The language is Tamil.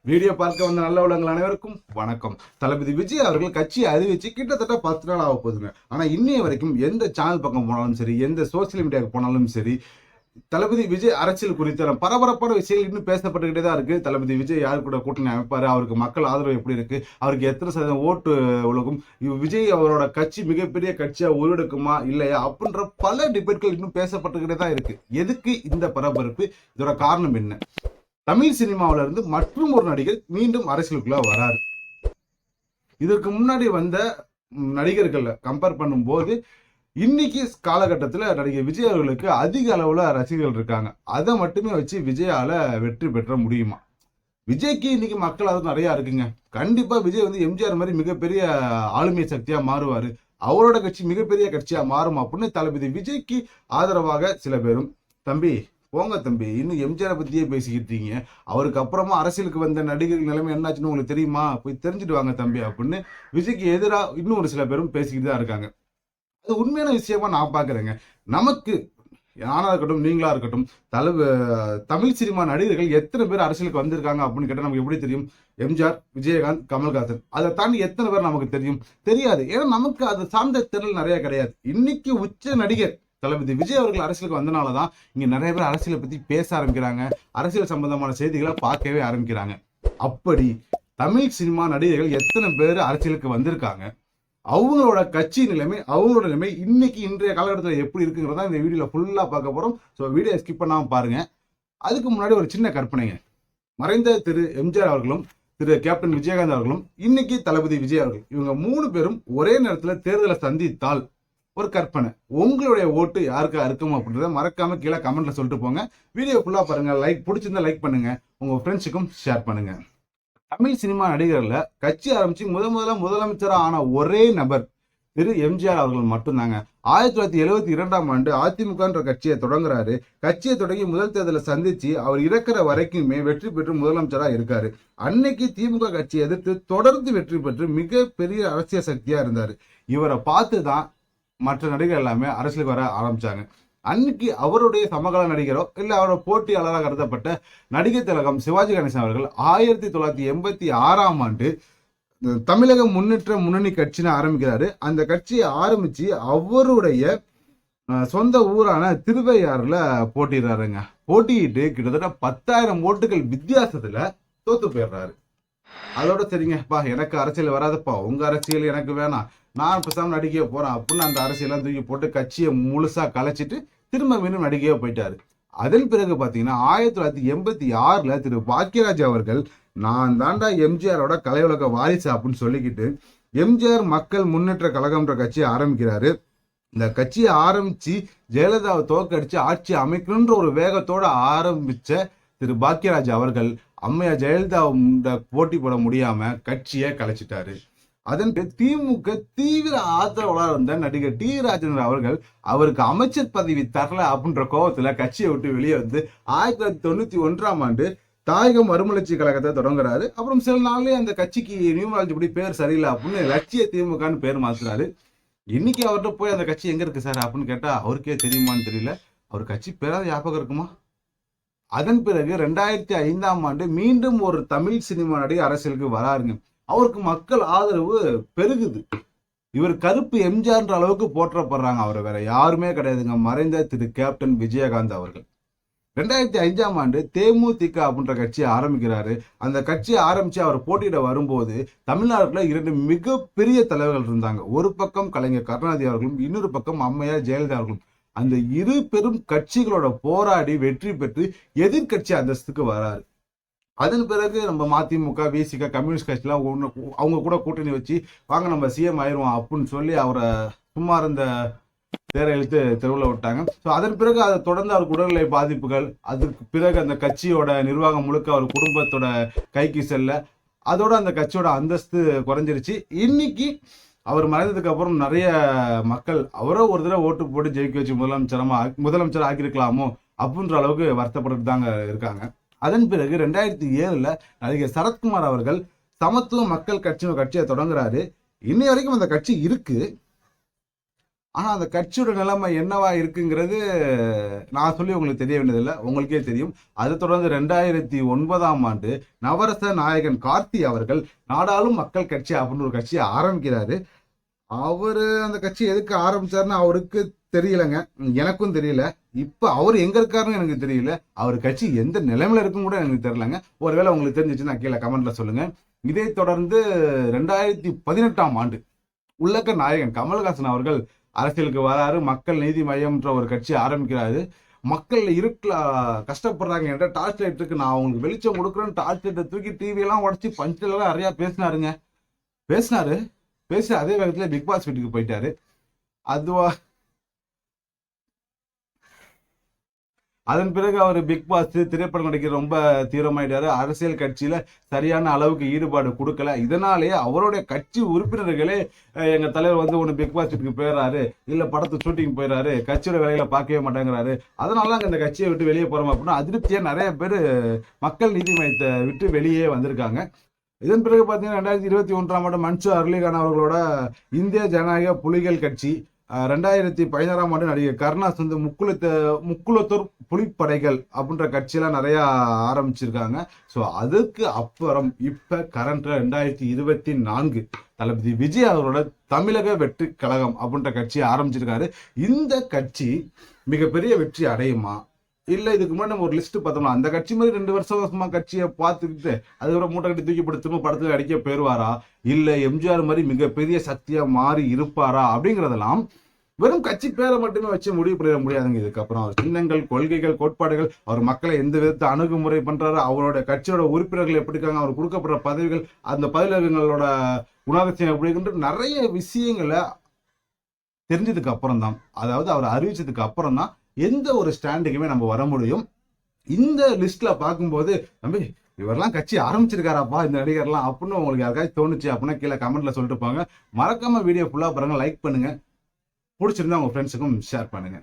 வீடியோ பார்க்க வந்த நல்ல உள்ளங்கள் அனைவருக்கும் வணக்கம். தளபதி விஜய் அவர்கள் கட்சியை அறிவிச்சு கிட்டத்தட்ட 10 நாள் ஆக போகுதுங்க. ஆனா இன்னைய வரைக்கும் எந்த சேனல் பக்கம் போனாலும் சரி, எந்த சோசியல் மீடியாவுக்கு போனாலும் சரி, தளபதி விஜய் அரசியல் குறித்த பரபரப்பான விஷயங்கள் இன்னும் பேசப்பட்டுக்கிட்டே தான் இருக்கு. தளபதி விஜய் யாரு கூட கூட்டணி அமைப்பாரு, அவருக்கு மக்கள் ஆதரவு எப்படி இருக்கு, அவருக்கு எத்தனை சதவீதம் ஓட்டு உலகம், விஜய் அவரோட கட்சி மிகப்பெரிய கட்சியா உருவெடுக்குமா இல்லையா அப்படின்ற பல டிபேட்கள் இன்னும் பேசப்பட்டுக்கிட்டே தான் இருக்கு. எதுக்கு இந்த பரபரப்பு, இதோட காரணம் என்ன? தமிழ் சினிமாவில இருந்து மற்றும் ஒரு நடிகர் மீண்டும் அரசியலுக்குள்ள வராரு. இதற்கு முன்னாடி வந்த நடிகர்களை கம்பேர் பண்ணும்போது இன்னைக்கு காலகட்டத்தில் நடிகர் விஜய் அவர்களுக்கு அதிக அளவுல ரசிகர்கள் இருக்காங்க. அதை மட்டுமே வச்சு விஜயால வெற்றி பெற்ற முடியுமா? விஜய்க்கு இன்னைக்கு மக்கள் அது நிறைய இருக்குங்க. கண்டிப்பா விஜய் வந்து எம்ஜிஆர் மாதிரி மிகப்பெரிய ஆளுமை சக்தியா மாறுவாரு, அவரோட கட்சி மிகப்பெரிய கட்சியா மாறும் அப்படின்னு தளபதி விஜய்க்கு ஆதரவாக சில பேரும், தம்பி போங்க தம்பி, இன்னும் எம்ஜிஆரை பத்தியே பேசிக்கிட்டு இருக்கீங்க, அவருக்கு அப்புறமா அரசியலுக்கு வந்த நடிகர்கள் நிலைமை என்னாச்சுன்னு உங்களுக்கு தெரியுமா, போய் தெரிஞ்சுட்டு வாங்க தம்பி அப்படின்னு விஜய்க்கு எதிராக இன்னும் ஒரு சில பேரும் பேசிக்கிட்டு தான் இருக்காங்க. அது உண்மையான விஷயமா நான் பாக்குறேங்க. நமக்கு நானா இருக்கட்டும், நீங்களா இருக்கட்டும், தமிழ் சினிமா நடிகர்கள் எத்தனை பேர் அரசியலுக்கு வந்திருக்காங்க அப்படின்னு கேட்டால் நமக்கு எப்படி தெரியும்? எம்ஜிஆர், விஜயகாந்த், கமல்ஹாசன், அதை தாண்டி எத்தனை பேர் நமக்கு தெரியும்? தெரியாது. ஏன்னா நமக்கு அது சார்ந்த திறல் நிறைய கிடையாது. இன்னைக்கு உச்ச நடிகர் தளபதி விஜய் அவர்கள் அரசியலுக்கு வந்தனாலதான் இங்க நிறைய பேர் அரசியலை பத்தி பேச ஆரம்பிக்கிறாங்க, அரசியல் சம்பந்தமான செய்திகளை பார்க்கவே ஆரம்பிக்கிறாங்க. அப்படி தமிழ் சினிமா நடிகர்கள் எத்தனை பேர் அரசியலுக்கு வந்திருக்காங்க, அவங்களோட கட்சி நிலைமை, அவங்களோட நிலைமை இன்னைக்கு இன்றைய காலகட்டத்தில் எப்படி இருக்குங்கிறதா இந்த வீடியோல ஃபுல்லா பார்க்க போறோம். ஸோ வீடியோ ஸ்கிப் பண்ணாம பாருங்க. அதுக்கு முன்னாடி ஒரு சின்ன கற்பனைங்க. மறைந்த திரு எம்ஜிஆர் அவர்களும் திரு கேப்டன் விஜயகாந்த் அவர்களும் இன்னைக்கு தளபதி விஜய் அவர்கள், இவங்க 3 பேரும் ஒரே நேரத்தில் தேர்தலை சந்தித்தால் ஒரு கற்பனை, உங்களுடைய ஓட்டு யாருக்கா இருக்கும் அப்படின்றத மறக்காம கீழே கமெண்ட்ல சொல்லிட்டு போங்க. வீடியோ ஃபுல்லா பாருங்க. லைக் பிடிச்சிருந்தா லைக் பண்ணுங்க, உங்க ஃப்ரெண்ட்ஸுக்கும் ஷேர் பண்ணுங்க. தமிழ் சினிமா நடிகர்ல கட்சி ஆரம்பிச்சு முதலமைச்சராக ஆன ஒரே நபர் திரு எம்ஜிஆர் அவர்கள் மட்டும்தாங்க. 1972ஆம் ஆண்டு அதிமுக கட்சியை தொடங்குறாரு. கட்சியை தொடங்கி முதல் தேர்தலை சந்திச்சு அவர் இறக்குற வரைக்குமே வெற்றி பெற்று முதலமைச்சராக இருக்காரு. அன்னைக்கு திமுக கட்சியை எதிர்த்து தொடர்ந்து வெற்றி பெற்று மிகப்பெரிய அரசியல் சக்தியா இருந்தாரு. இவரை பார்த்து தான் மற்ற நடிகர் எல்லாமே அரசியலுக்கு வர ஆரம்பிச்சாங்க. அன்னைக்கு அவருடைய சமகால நடிகரோ இல்ல அவரோட போட்டியாளராக கருதப்பட்ட நடிகர் திலகம் சிவாஜி கணேசன் அவர்கள் 1986ஆம் ஆண்டு தமிழக முன்னேற்ற முன்னணி கட்சின்னு ஆரம்பிக்கிறாரு. அந்த கட்சியை ஆரம்பிச்சு அவருடைய சொந்த ஊரான திருவையாறுல போட்டிடுறாருங்க. போட்டியிட்டு கிட்டத்தட்ட 10,000 ஓட்டுகள் வித்தியாசத்துல தோத்து போயிடுறாரு. அதோட சரிங்கப்பா, எனக்கு அரசியல் வராதுப்பா, உங்க அரசியல் எனக்கு வேணாம், நான் பேசாம நடிக்க போறேன் அப்படின்னு அந்த அரசியெல்லாம் தூக்கி போட்டு கட்சியை முழுசா கலைச்சிட்டு திரும்ப மீண்டும் நடிக்கையோ போயிட்டாரு. அதன் பிறகு பாத்தீங்கன்னா 1986ல திரு பாக்கியராஜ் அவர்கள், நான் தாண்டா எம்ஜிஆரோட கலையுலக வாரிசு அப்படின்னு சொல்லிக்கிட்டு எம்ஜிஆர் மக்கள் முன்னேற்ற கழகம்ன்ற கட்சியை ஆரம்பிக்கிறாரு. இந்த கட்சியை ஆரம்பிச்சு ஜெயலலிதாவை தோற்கடிச்சு ஆட்சி அமைக்கணுன்ற ஒரு வேகத்தோட ஆரம்பிச்ச திரு பாக்கியராஜ் அவர்கள் அம்மையா ஜெயலலிதா போட்டி போட முடியாம கட்சியை கலைச்சிட்டாரு. அதன் திமுக தீவிர ஆதரவாளர் இருந்த நடிகர் டி ராஜேந்திரன் அவர்கள் அவருக்கு அமைச்சர் பதவி தரல அப்படின்ற கோபத்துல கட்சியை விட்டு வெளியே வந்து 1991ஆம் ஆண்டு தாயக மறுமலர்ச்சி கழகத்தை தொடங்குறாரு. அப்புறம் சில நாள்லயே அந்த கட்சிக்கு நியூமராலஜி படி பேர் சரியில்லை அப்படின்னு லட்சிய திமுகன்னு பேர் மாத்துறாரு. இன்னைக்கு அவர்கிட்ட போய் அந்த கட்சி எங்க இருக்கு சார் அப்படின்னு கேட்டா அவருக்கே தெரியுமான்னு தெரியல. அவர் கட்சி பேராத ஞாபகம் இருக்குமா? அதன் பிறகு 2005ஆம் ஆண்டு மீண்டும் ஒரு தமிழ் சினிமா நடிகர் அரசியலுக்கு வராருங்க. அவருக்கு மக்கள் ஆதரவு பெருகுது. இவர் கருப்பு எம்ஜிஆர்ன்ற அளவுக்கு போற்றப்படுறாங்க. அவர் வேற யாருமே கிடையாதுங்க, மறைந்த திரு கேப்டன் விஜயகாந்த் அவர்கள். 2005ஆம் ஆண்டு தேமுதிக அப்படின்ற கட்சியை ஆரம்பிக்கிறாரு. அந்த கட்சியை ஆரம்பிச்சு அவர் போட்டியிட வரும்போது தமிழ்நாட்டுல 2 மிகப்பெரிய தலைவர்கள் இருந்தாங்க. ஒரு பக்கம் கலைஞர் கருணாநிதி அவர்களும், இன்னொரு பக்கம் அம்மையார் ஜெயலலிதா அவர்களும். அந்த இரு பெரும் கட்சிகளோட போராடி வெற்றி பெற்று எதிர்கட்சி அந்தஸ்துக்கு வராரு. அதன் பிறகு நம்ம மதிமுக, விசிக, கம்யூனிஸ்ட் கட்சிலாம் அவங்க கூட கூட்டணி வச்சு வாங்க நம்ம சிஎம் ஆயிடுவோம் அப்படின்னு சொல்லி அவரை சும்மா இருந்த தேரை இழுத்து தெருவில் விட்டாங்க. ஸோ அதன் பிறகு அதை தொடர்ந்து அவருக்கு உடல்நிலை பாதிப்புகள், அதுக்கு பிறகு அந்த கட்சியோட நிர்வாகம் முழுக்க அவர் குடும்பத்தோட கைக்கு செல்ல, அதோட அந்த கட்சியோட அந்தஸ்து குறைஞ்சிருச்சு. இன்னைக்கு அவர் மறைந்ததுக்கு அப்புறம் நிறைய மக்கள் அவரோ ஒரு தடவை ஓட்டு போட்டு ஜெயிக்க வச்சு முதலமைச்சர் ஆக்கியிருக்கலாமோ அப்படின்ற அளவுக்கு வருத்தப்பட்டு தாங்க இருக்காங்க. அதன் பிறகு 2007ல நடிகர் சரத்குமார் அவர்கள் சமத்துவ மக்கள் கட்சியை தொடங்குறாரு. இன்னை வரைக்கும் அந்த கட்சி இருக்கு. ஆனா அந்த கட்சியோட நிலைமை என்னவா இருக்குங்கிறது நான் சொல்லி உங்களுக்கு தெரிய வேண்டியதில்லை, உங்களுக்கே தெரியும். அதை தொடர்ந்து 2009ஆம் ஆண்டு நவரச நாயகன் கார்த்தி அவர்கள் நாடாளும் மக்கள் கட்சி அப்படின்னு ஒரு கட்சியை ஆரம்பிக்கிறாரு. அவரு அந்த கட்சி எதுக்கு ஆரம்பிச்சாருன்னு அவருக்கு தெரியலங்க, எனக்கும் தெரியல. இப்ப அவர் எங்க இருக்காருன்னு எனக்கு தெரியல. அவர் கட்சி எந்த நிலைமையில இருக்கும் கூட எனக்கு தெரியலங்க. ஒருவேளை உங்களுக்கு தெரிஞ்சிச்சுன்னா கீழே கமெண்ட்ல சொல்லுங்க. இதை தொடர்ந்து 2018ஆம் ஆண்டு உள்ளக்க நாயகன் கமல்ஹாசன் அவர்கள் அரசியலுக்கு வராரு. மக்கள் நீதி மையம்ன்ற ஒரு கட்சி ஆரம்பிக்கிறாரு. மக்கள் இருட்டுல கஷ்டப்படுறாங்க என்ற டார்ச் லைட் இருக்கு, நான் அவங்களுக்கு வெளிச்சம் கொடுக்குறேன்னு டார்ச் லைட்டை தூக்கி டிவி எல்லாம் உடச்சி பஞ்செல்லாம் நிறைய பேசினாரு. பேசி அதே வேகத்துல பிக் பாஸ் வீட்டுக்கு போயிட்டாரு. அதுவா அதன் பிறகு அவர் பிக் பாஸ் திரைப்படம் நடிக்க ரொம்ப தீவிரமாயிட்டாரு. அரசியல் கட்சியில சரியான அளவுக்கு ஈடுபாடு கொடுக்கல. இதனாலேயே அவருடைய கட்சி உறுப்பினர்களே எங்க தலைவர் வந்து ஒன்று பிக் பாஸ் வீட்டுக்கு போயிடுறாரு, இல்ல படத்து ஷூட்டிங் போயிடுறாரு, கட்சியோட வேலையில பார்க்கவே மாட்டேங்கிறாரு, அதனால இந்த கட்சியை விட்டு வெளியே போறோம் அப்படின்னா அதிருப்தியா நிறைய பேர் மக்கள் நீதி மையத்தை விட்டு வெளியே வந்திருக்காங்க. இதன் பிறகு பார்த்தீங்கன்னா 2021ஆம் ஆண்டு மன்சூர் அலிகான் அவர்களோட இந்திய ஜனநாயக புலிகள் கட்சி, 2016ஆம் ஆண்டு நடிகர் கருணாஸ் வந்து முக்குலத்தூர் புலிப்படைகள் அப்படின்ற கட்சியெல்லாம் நிறைய ஆரம்பிச்சிருக்காங்க. ஸோ அதுக்கு அப்புறம் இப்ப கரண்ட்ல 2024 தளபதி விஜய் அவரோட தமிழக வெற்றி கழகம் அப்படின்ற கட்சியை ஆரம்பிச்சிருக்காரு. இந்த கட்சி மிகப்பெரிய வெற்றி அடையுமா, இல்ல இதுக்கு முன்னாடி நம்ம ஒரு லிஸ்ட் பார்த்தோம்னா அந்த கட்சி மாதிரி 2 வருஷமா கட்சியை பார்த்துக்கிட்டு அதுக்கப்புறம் மூட்டை கட்டி தூக்கி போட்டு திரும்ப படத்துல அடிக்க போயிருவாரா, இல்ல எம்ஜிஆர் மாதிரி மிகப்பெரிய சக்தியா மாறி இருப்பாரா அப்படிங்கறதெல்லாம் வெறும் கட்சி பேரை மட்டுமே வச்சு முடிவு பண்ணிட முடியாதுங்க. இதுக்கப்புறம் அவர் சின்னங்கள், கொள்கைகள், கோட்பாடுகள், அவர் மக்களை எந்த விதத்தை அணுகுமுறை பண்றாரு, அவரோட கட்சியோட உறுப்பினர்கள் எப்படி இருக்காங்க, அவர் கொடுக்கப்படுற பதவிகள், அந்த பதவிகளோட குணாதிசயம் எப்படி நிறைய விஷயங்களை தெரிஞ்சதுக்கு அப்புறம் தான், அதாவது அவர் அறிவிச்சதுக்கு அப்புறம் தான் எந்த ஒரு ஸ்டாண்டுக்குமே நம்ம வர முடியும். இந்த லிஸ்ட்ல பார்க்கும்போது தம்பி இவரெல்லாம் கட்சி ஆரம்பிச்சிருக்காராப்பா இந்த நடிகர்லாம் அப்படின்னு உங்களுக்கு யாருக்காச்சும் தோணுச்சு அப்படின்னா கீழே கமெண்ட்ல சொல்லிட்டு போங்க. மறக்காம வீடியோ ஃபுல்லா பாருங்க, லைக் பண்ணுங்க, பிடிச்சிருந்தா உங்க ஃப்ரெண்ட்ஸுக்கும் ஷேர் பண்ணுங்க.